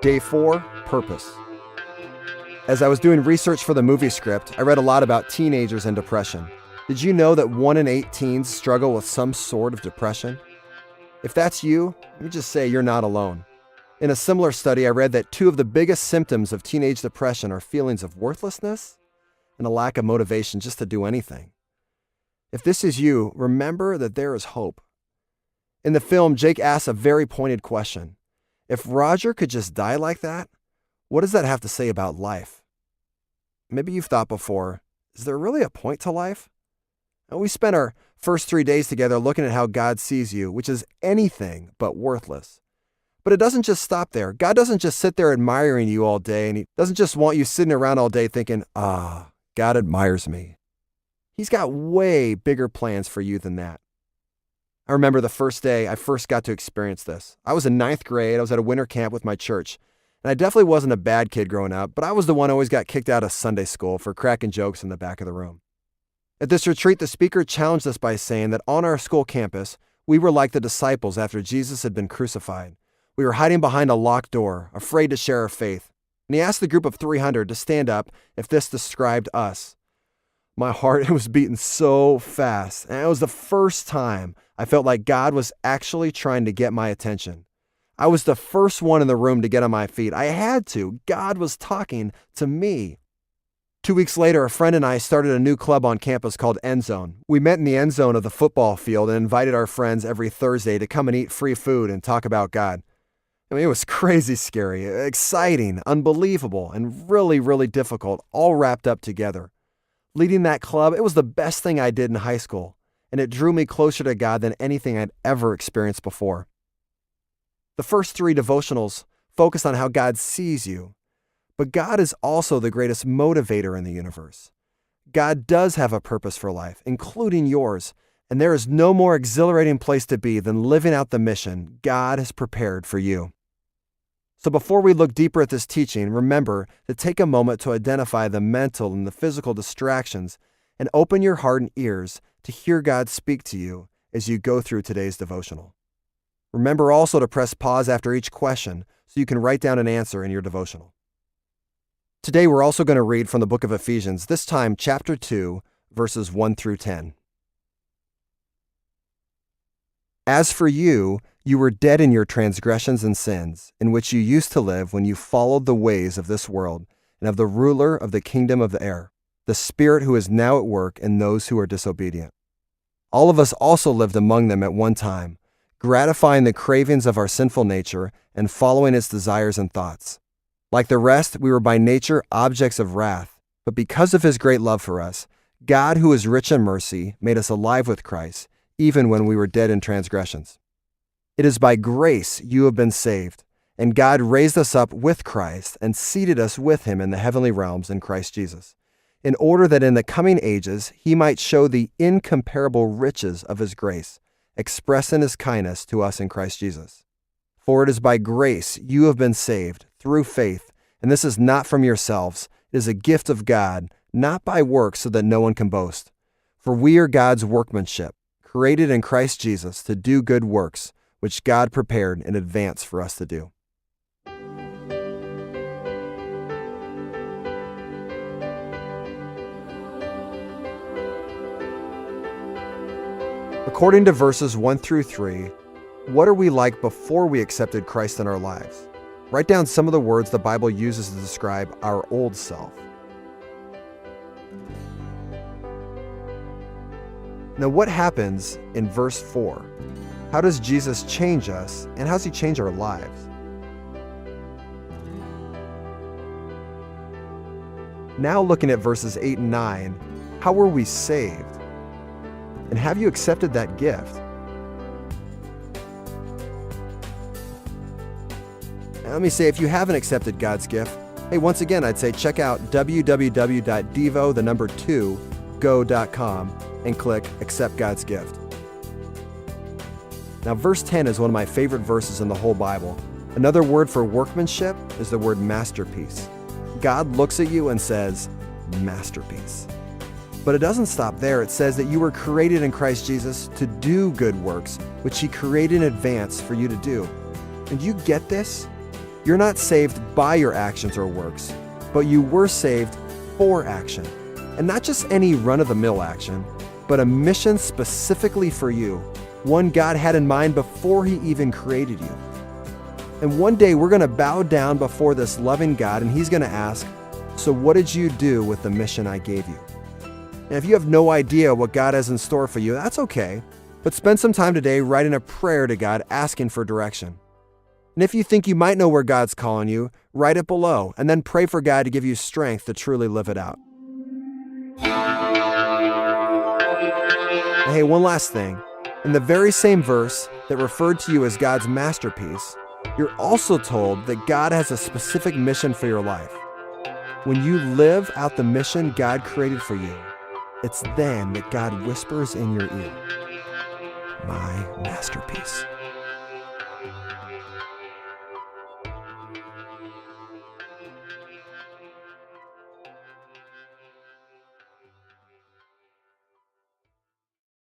Day 4, Purpose. As I was doing research for the movie script, I read a lot about teenagers and depression. Did you know that 1 in 8 teens struggle with some sort of depression? If that's you, let me just say you're not alone. In a similar study, I read that 2 of the biggest symptoms of teenage depression are feelings of worthlessness and a lack of motivation just to do anything. If this is you, remember that there is hope. In the film, Jake asks a very pointed question. If Roger could just die like that, what does that have to say about life? Maybe you've thought before, is there really a point to life? And we spent our first 3 days together looking at how God sees you, which is anything but worthless. But it doesn't just stop there. God doesn't just sit there admiring you all day, and he doesn't just want you sitting around all day thinking, God admires me. He's got way bigger plans for you than that. I remember the first day I first got to experience this. I was in 9th grade. I was at a winter camp with my church. And I definitely wasn't a bad kid growing up, but I was the one who always got kicked out of Sunday school for cracking jokes in the back of the room. At this retreat, the speaker challenged us by saying that on our school campus, we were like the disciples after Jesus had been crucified. We were hiding behind a locked door, afraid to share our faith. And he asked the group of 300 to stand up if this described us. My heart was beating so fast, and it was the first time I felt like God was actually trying to get my attention. I was the first one in the room to get on my feet. I had to. God was talking to me. 2 weeks later, a friend and I started a new club on campus called End Zone. We met in the end zone of the football field and invited our friends every Thursday to come and eat free food and talk about God. I mean, it was crazy scary, exciting, unbelievable, and really, really difficult, all wrapped up together. Leading that club, it was the best thing I did in high school, and it drew me closer to God than anything I'd ever experienced before. The first 3 devotionals focus on how God sees you, but God is also the greatest motivator in the universe. God does have a purpose for life, including yours, and there is no more exhilarating place to be than living out the mission God has prepared for you. So before we look deeper at this teaching, remember to take a moment to identify the mental and the physical distractions and open your heart and ears to hear God speak to you as you go through today's devotional. Remember also to press pause after each question so you can write down an answer in your devotional. Today we're also going to read from the book of Ephesians, this time chapter 2, verses 1 through 10. As for you, you were dead in your transgressions and sins, in which you used to live when you followed the ways of this world and of the ruler of the kingdom of the air, the spirit who is now at work in those who are disobedient. All of us also lived among them at one time, gratifying the cravings of our sinful nature and following its desires and thoughts. Like the rest, we were by nature objects of wrath, but because of his great love for us, God, who is rich in mercy, made us alive with Christ, even when we were dead in transgressions. It is by grace you have been saved, and God raised us up with Christ and seated us with him in the heavenly realms in Christ Jesus, in order that in the coming ages he might show the incomparable riches of his grace, expressed in his kindness to us in Christ Jesus. For it is by grace you have been saved, through faith, and this is not from yourselves, it is a gift of God, not by works so that no one can boast. For we are God's workmanship, created in Christ Jesus to do good works, which God prepared in advance for us to do. According to verses 1 through 3, what are we like before we accepted Christ in our lives? Write down some of the words the Bible uses to describe our old self. Now, what happens in verse 4? How does Jesus change us, and how does he change our lives? Now looking at verses 8 and 9, how were we saved? And have you accepted that gift? And let me say, if you haven't accepted God's gift, hey, once again, I'd say check out www.devo2go.com and click Accept God's Gift. Now, verse 10 is one of my favorite verses in the whole Bible. Another word for workmanship is the word masterpiece. God looks at you and says, masterpiece. But it doesn't stop there. It says that you were created in Christ Jesus to do good works, which he created in advance for you to do. And you get this? You're not saved by your actions or works, but you were saved for action. And not just any run-of-the-mill action, but a mission specifically for you, one God had in mind before He even created you. And one day we're going to bow down before this loving God, and He's going to ask, "So what did you do with the mission I gave you?" And if you have no idea what God has in store for you, that's okay. But spend some time today writing a prayer to God asking for direction. And if you think you might know where God's calling you, write it below and then pray for God to give you strength to truly live it out. And hey, one last thing. In the very same verse that referred to you as God's masterpiece, you're also told that God has a specific mission for your life. When you live out the mission God created for you, it's then that God whispers in your ear,